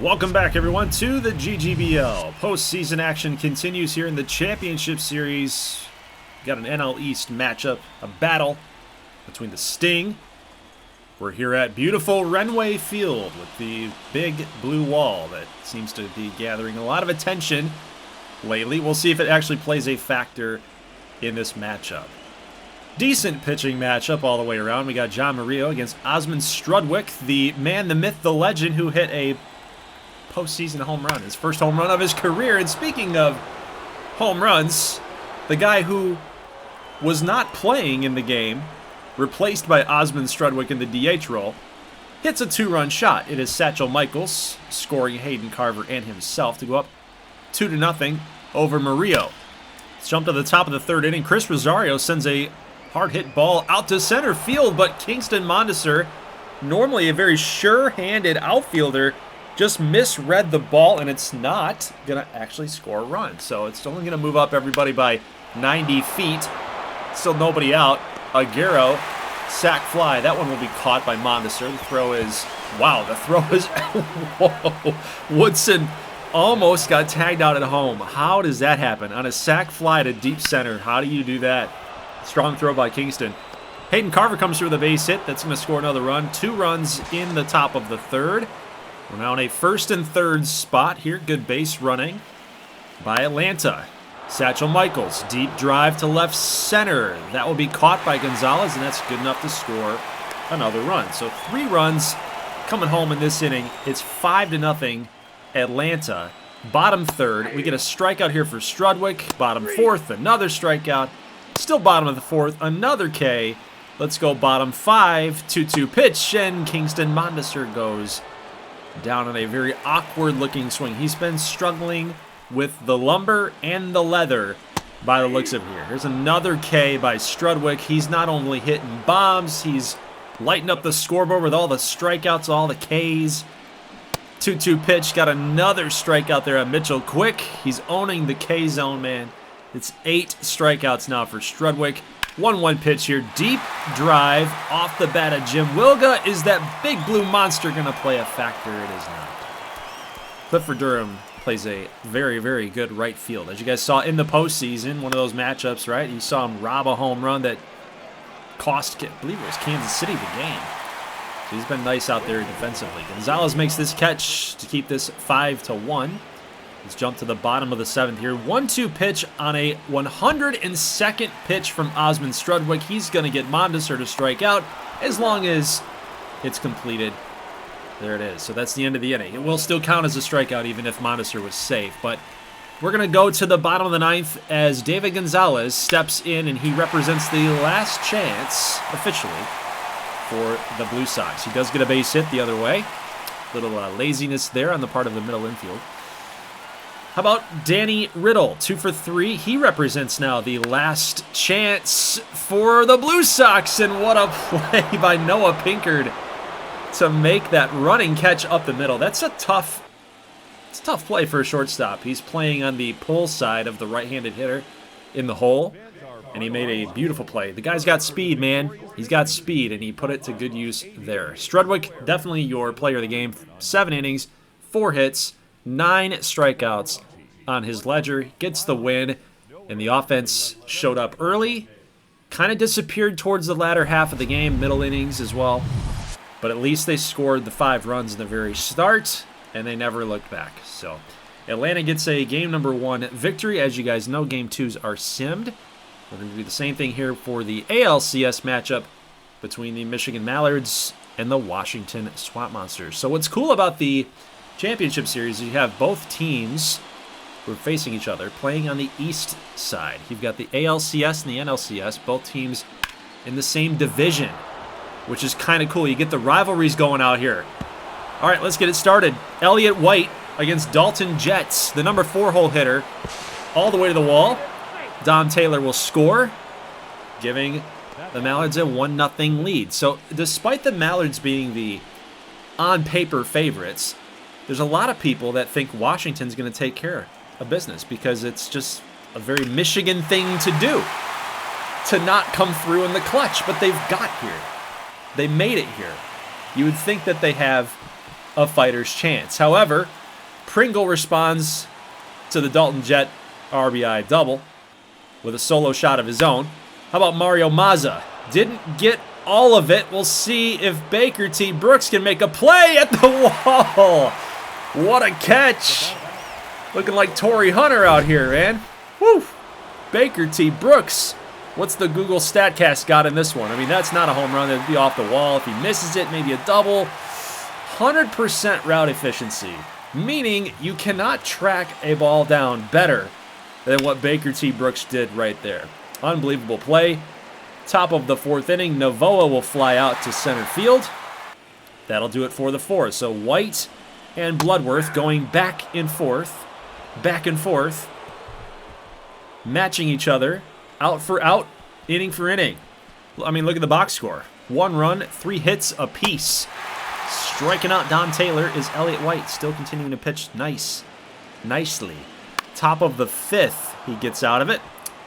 Welcome back, everyone, to the GGBL. Postseason action continues here in the Championship Series. Got an NL East matchup, a battle between the Sting. We're here at beautiful Renway Field with the big blue wall that seems to be gathering a lot of attention lately. We'll see if it actually plays a factor in this matchup. Decent pitching matchup all the way around. We got John Murillo against Osmond Strudwick, the man, the myth, the legend, who hit a postseason home run, his first home run of his career. And speaking of home runs, the guy who was not playing in the game, replaced by Osmond Strudwick in the DH role, hits a two-run shot. It is Satchel Michaels scoring Hayden Carver and himself to go up 2-0 over Murillo. Let's jump to the top of the third inning. Chris Rosario sends a hard-hit ball out to center field, but Kingston Mondesir, normally a very sure-handed outfielder, just misread the ball, and it's not going to actually score a run. So it's only going to move up everybody by 90 feet. Still nobody out. Aguero, sac fly. That one will be caught by Mondesir. The throw is, wow, the throw is, whoa. Woodson almost got tagged out at home. How does that happen? On a sac fly to deep center, how do you do that? Strong throw by Kingston. Hayden Carver comes through with a base hit. That's going to score another run. 2 runs in the top of the third. We're now in a first and third spot here. Good base running by Atlanta. Satchel Michaels, deep drive to left center. That will be caught by Gonzalez, and that's good enough to score another run. So 3 runs coming home in this inning. It's 5-0 Atlanta. Bottom third, we get a strikeout here for Strudwick. Bottom fourth, another strikeout. Still bottom of the fourth, another K. Let's go bottom 5, 2-2 pitch, and Kingston Mondesir goes down on a very awkward-looking swing. He's been struggling with the lumber and the leather by the looks of here. Here's another K by Strudwick. He's not only hitting bombs, he's lighting up the scoreboard with all the strikeouts, all the Ks. 2-2 pitch, got another strikeout there on Mitchell Quick. He's owning the K zone, man. It's 8 strikeouts now for Strudwick. 1-1 pitch here, deep drive off the bat of Jim Wilga. Is that big blue monster going to play a factor? It is not. Clifford Durham plays a very, very good right field. As you guys saw in the postseason, one of those matchups, right? You saw him rob a home run that cost, I believe it was Kansas City, the game. So he's been nice out there defensively. Gonzalez makes this catch to keep this 5-1. Let's jump to the bottom of the 7th here. 1-2 pitch on a 102nd pitch from Osmond Strudwick. He's going to get Mondesir to strike out as long as it's completed. There it is. So that's the end of the inning. It will still count as a strikeout even if Mondesir was safe. But we're going to go to the bottom of the 9th as David Gonzalez steps in, and he represents the last chance officially for the Blue Sox. He does get a base hit the other way. Little laziness there on the part of the middle infield. How about Danny Riddle, 2 for 3. He represents now the last chance for the Blue Sox, and what a play by Noah Pinkard to make that running catch up the middle. That's a tough play for a shortstop. He's playing on the pull side of the right-handed hitter in the hole, and he made a beautiful play. The guy's got speed, man. He's got speed, and he put it to good use there. Strudwick, definitely your player of the game. 7 innings, 4 hits, 9 strikeouts on his ledger. Gets the win, and the offense showed up early. Kind of disappeared towards the latter half of the game, middle innings as well. But at least they scored the 5 runs in the very start, and they never looked back. So Atlanta gets a game number 1 victory. As you guys know, game 2s are simmed. We're going to do the same thing here for the ALCS matchup between the Michigan Mallards and the Washington Swamp Monsters. So what's cool about the Championship Series is you have both teams who are facing each other playing on the east side. You've got the ALCS and the NLCS, both teams in the same division, which is kind of cool. You get the rivalries going out here. All right, let's get it started. Elliott White against Dalton Jets, the number 4 hole hitter, all the way to the wall. Dom Taylor will score, giving the Mallards a 1-0 lead. So despite the Mallards being the on-paper favorites, there's a lot of people that think Washington's going to take care of business because it's just a very Michigan thing to do, to not come through in the clutch, but they've got here. They made it here. You would think that they have a fighter's chance. However, Pringle responds to the Dalton Jet RBI double with a solo shot of his own. How about Mario Mazza? Didn't get all of it. We'll see if Baker T. Brooks can make a play at the wall. What a catch. Looking like Torrey Hunter out here, man. Woo. Baker T. Brooks. What's the Google StatCast got in this one? I mean, that's not a home run. That'd be off the wall. If he misses it, maybe a double. 100% route efficiency, meaning you cannot track a ball down better than what Baker T. Brooks did right there. Unbelievable play. Top of the 4th inning, Novoa will fly out to center field. That'll do it for the 4th. So White and Bloodworth going back and forth, matching each other, out for out, inning for inning. I mean, look at the box score. 1 run, 3 hits apiece. Striking out Don Taylor is Elliott White, still continuing to pitch nicely. Top of the 5th, he gets out of it.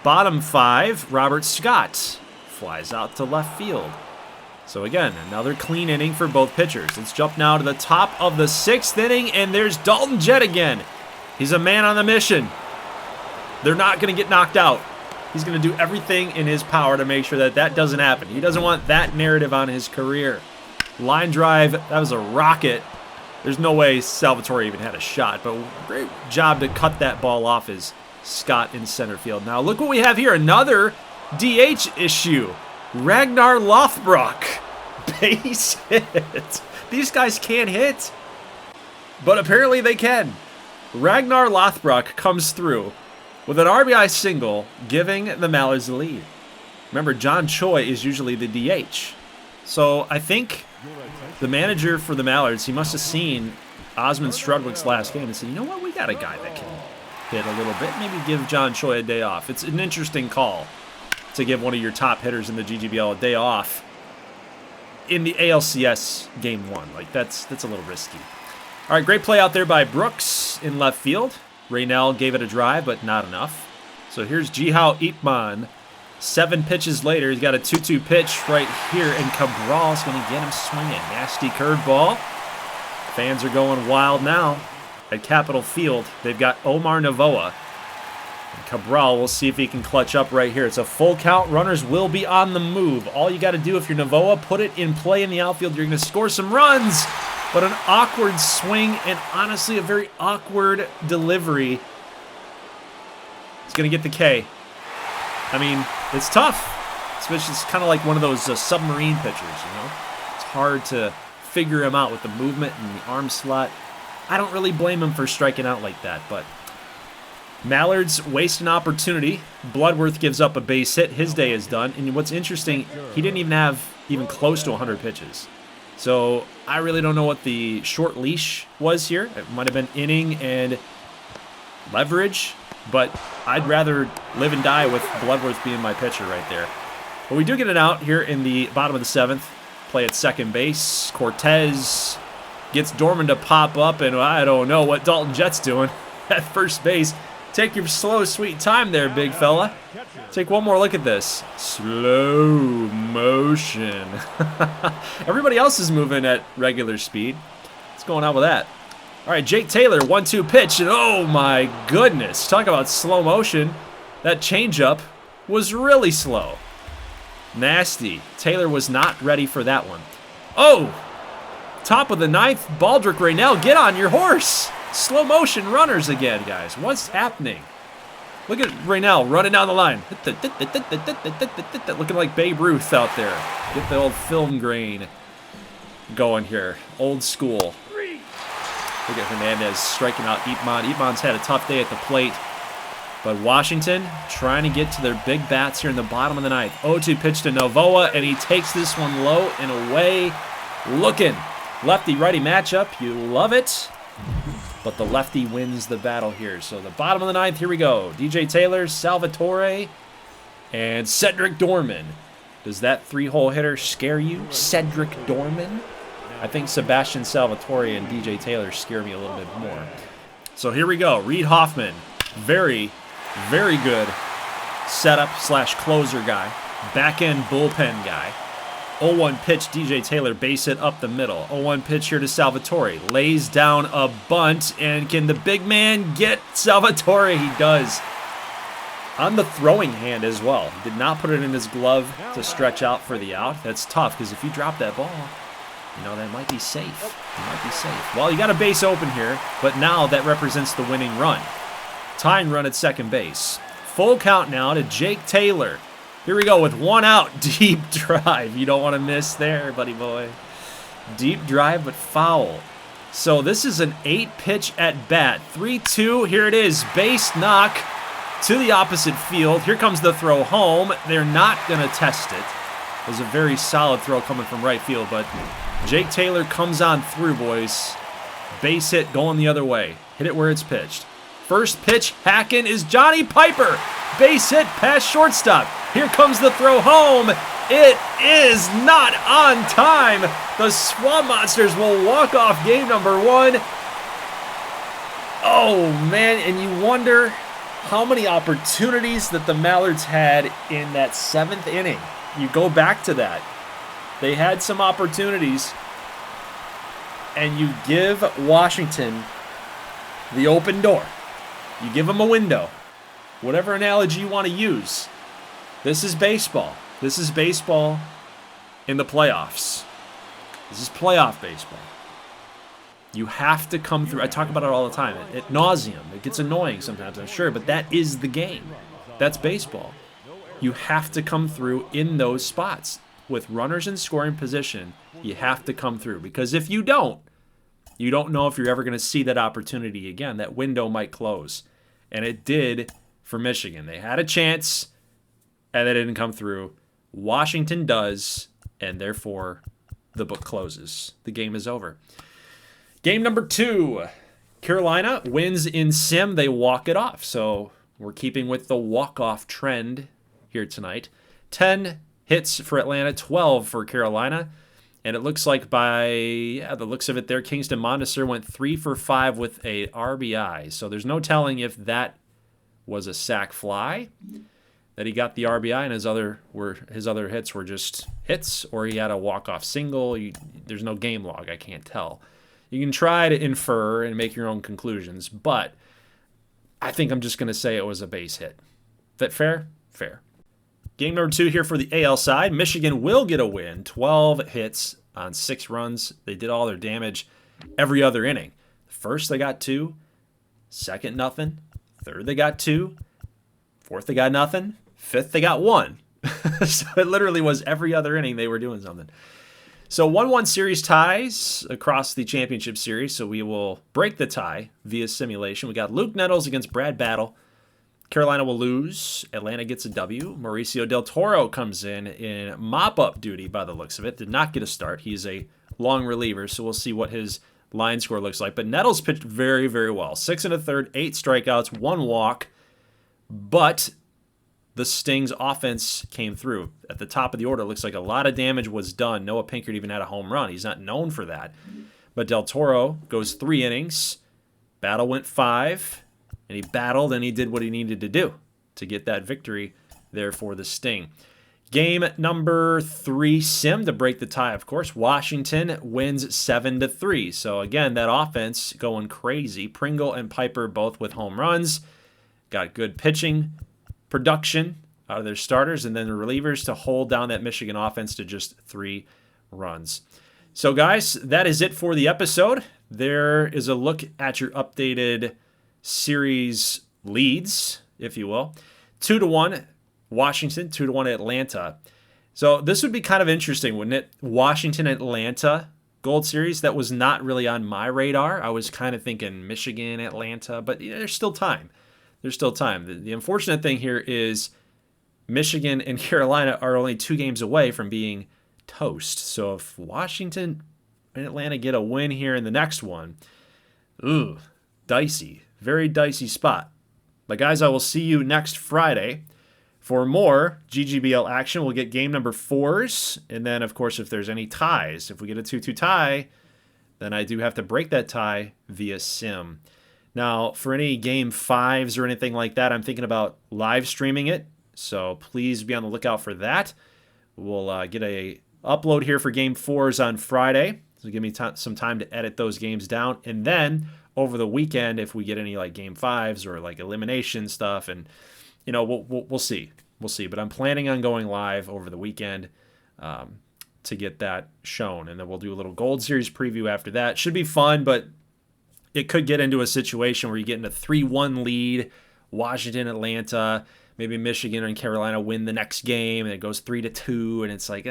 Bottom 5, Robert Scott flies out to left field. So again, another clean inning for both pitchers. Let's jump now to the top of the 6th inning, and there's Dalton Jet again. He's a man on the mission. They're not going to get knocked out. He's going to do everything in his power to make sure that that doesn't happen. He doesn't want that narrative on his career. Line drive, that was a rocket. There's no way Salvatore even had a shot, but great job to cut that ball off as Scott in center field. Now look what we have here, another DH issue. Ragnar Lothbrok, base hit. These guys can't hit, but apparently they can. Ragnar Lothbrok comes through with an RBI single, giving the Mallards the lead. Remember, John Choi is usually the DH. So I think the manager for the Mallards, he must have seen Osmond Strudwick's last game and said, you know what, we got a guy that can hit a little bit. Maybe give John Choi a day off. It's an interesting call to give one of your top hitters in the GGBL a day off in the ALCS Game 1. Like, that's a little risky. All right, great play out there by Brooks in left field. Raynell gave it a drive, but not enough. So here's Jihao Ipman. 7 pitches later, he's got a 2-2 pitch right here, and Cabral's going to get him swinging. Nasty curveball. Fans are going wild now at Capitol Field. They've got Omar Novoa. And Cabral, we'll see if he can clutch up right here. It's a full count. Runners will be on the move. All you got to do if you're Novoa, put it in play in the outfield. You're going to score some runs. But an awkward swing and honestly a very awkward delivery. He's going to get the K. I mean, it's tough. Especially it's kind of like one of those submarine pitchers, you know? It's hard to figure him out with the movement and the arm slot. I don't really blame him for striking out like that, but Mallards waste an opportunity. Bloodworth gives up a base hit. His day is done. And what's interesting, he didn't even have close to 100 pitches. So I really don't know what the short leash was here. It might have been inning and leverage, but I'd rather live and die with Bloodworth being my pitcher right there. But we do get it out here in the bottom of the 7th. Play at second base. Cortez gets Dorman to pop up, and I don't know what Dalton Jet's doing at first base. Take your slow, sweet time there, big fella. Take one more look at this. Slow motion. Everybody else is moving at regular speed. What's going on with that? All right, Jake Taylor, 1-2 pitch, and oh my goodness. Talk about slow motion. That changeup was really slow. Nasty. Taylor was not ready for that one. Oh! Top of the 9th, Baldrick Raynell, get on your horse. Slow motion runners again, guys. What's happening? Look at Raynell running down the line. Looking like Babe Ruth out there. Get the old film grain going here. Old school. Look at Hernandez striking out Ipman. Ipman's had a tough day at the plate. But Washington trying to get to their big bats here in the bottom of the 9th. 0-2 pitch to Novoa, and he takes this one low and away. Looking. Lefty-righty matchup. You love it. But the lefty wins the battle here. So the bottom of the 9th, here we go. DJ Taylor, Salvatore, and Cedric Dorman. Does that 3-hole hitter scare you? Cedric Dorman? I think Sebastian Salvatore and DJ Taylor scare me a little bit more. So here we go. Reed Hoffman. Very, very good setup / closer guy. Back-end bullpen guy. 0-1 pitch, DJ Taylor, base hit up the middle. 0-1 pitch here to Salvatore. Lays down a bunt, and can the big man get Salvatore? He does. On the throwing hand as well. He did not put it in his glove to stretch out for the out. That's tough, because if you drop that ball, you know, that might be safe. It might be safe. Well, you got a base open here, but now that represents the winning run. Tying run at second base. Full count now to Jake Taylor. Here we go with 1 out. Deep drive. You don't want to miss there, buddy boy. Deep drive, but foul. So this is an 8-pitch at bat. 3-2. Here it is. Base knock to the opposite field. Here comes the throw home. They're not going to test it. It was a very solid throw coming from right field, but Jake Taylor comes on through, boys. Base hit going the other way. Hit it where it's pitched. First pitch, hacking is Johnny Piper. Base hit past shortstop. Here comes the throw home. It is not on time. The Swamp Monsters will walk off game number 1. Oh, man, and you wonder how many opportunities that the Mallards had in that 7th inning. You go back to that. They had some opportunities, and you give Washington the open door. You give them a window. Whatever analogy you want to use. This is baseball. This is baseball in the playoffs. This is playoff baseball. You have to come through. I talk about it all the time. Ad nauseum. It gets annoying sometimes, I'm sure, but that is the game. That's baseball. You have to come through in those spots. With runners in scoring position, you have to come through. Because if you don't know if you're ever going to see that opportunity again. That window might close. And it did for Michigan. They had a chance, and they didn't come through. Washington does, and therefore the book closes. The game is over. Game number 2. Carolina wins in sim. They walk it off. So we're keeping with the walk-off trend here tonight. 10 hits for Atlanta, 12 for Carolina. And it looks like by the looks of it there, Kingston Mondesir went 3 for 5 with a RBI. So there's no telling if that was a sac fly, that he got the RBI and his other hits were just hits, or he had a walk-off single. There's no game log. I can't tell. You can try to infer and make your own conclusions, but I think I'm just going to say it was a base hit. That fair? Fair. Game number 2 here for the AL side. Michigan will get a win. 12 hits on 6 runs. They did all their damage every other inning. First, they got 2. Second, nothing. Third, they got 2. Fourth, they got nothing. Fifth, they got 1. So it literally was every other inning they were doing something. So 1-1 series ties across the championship series. So we will break the tie via simulation. We got Luke Nettles against Brad Battle. Carolina will lose. Atlanta gets a W. Mauricio Del Toro comes in mop-up duty by the looks of it. Did not get a start. He's a long reliever, so we'll see what his line score looks like. But Nettles pitched very, very well. 6 1/3, 8 strikeouts, 1 walk. But the Sting's offense came through. At the top of the order, it looks like a lot of damage was done. Noah Pinkert even had a home run. He's not known for that. But Del Toro goes 3 innings. Battle went 5. And he battled, and he did what he needed to do to get that victory there for the Sting. Game number 3, sim, to break the tie, of course. Washington wins 7-3. So, again, that offense going crazy. Pringle and Piper both with home runs. Got good pitching production out of their starters, and then the relievers to hold down that Michigan offense to just 3 runs. So, guys, that is it for the episode. There is a look at your updated series leads, if you will. 2-1 Washington, 2-1 Atlanta. So this would be kind of interesting, wouldn't it? Washington, Atlanta, Gold Series. That was not really on my radar. I was kind of thinking Michigan, Atlanta, but there's still time. There's still time. The unfortunate thing here is Michigan and Carolina are only 2 games away from being toast. So if Washington and Atlanta get a win here in the next one, dicey. Very dicey spot. But guys, I will see you next Friday for more GGBL action. We'll get game number 4s. And then, of course, if there's any ties, if we get a 2-2 tie, then I do have to break that tie via sim. Now, for any game 5s or anything like that, I'm thinking about live streaming it. So please be on the lookout for that. We'll get a Upload here for Game 4s on Friday. So give me some time to edit those games down. And then over the weekend, if we get any like Game 5s or like elimination stuff, and we'll see. We'll see. But I'm planning on going live over the weekend to get that shown. And then we'll do a little Gold Series preview after that. Should be fun, but it could get into a situation where you get in a 3-1 lead, Washington, Atlanta, maybe Michigan and Carolina win the next game, and it goes 3-2, and it's like,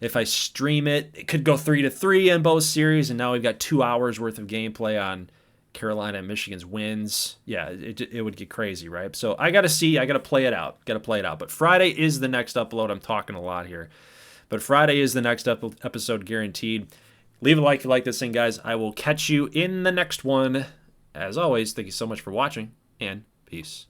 if I stream it, it could go 3-3 in both series, and now we've got 2 hours worth of gameplay on Carolina and Michigan's wins. Yeah, it would get crazy, right? So I got to play it out. But Friday is the next upload. I'm talking a lot here. But Friday is the next episode guaranteed. Leave a like if you like this thing, guys. I will catch you in the next one. As always, thank you so much for watching, and peace.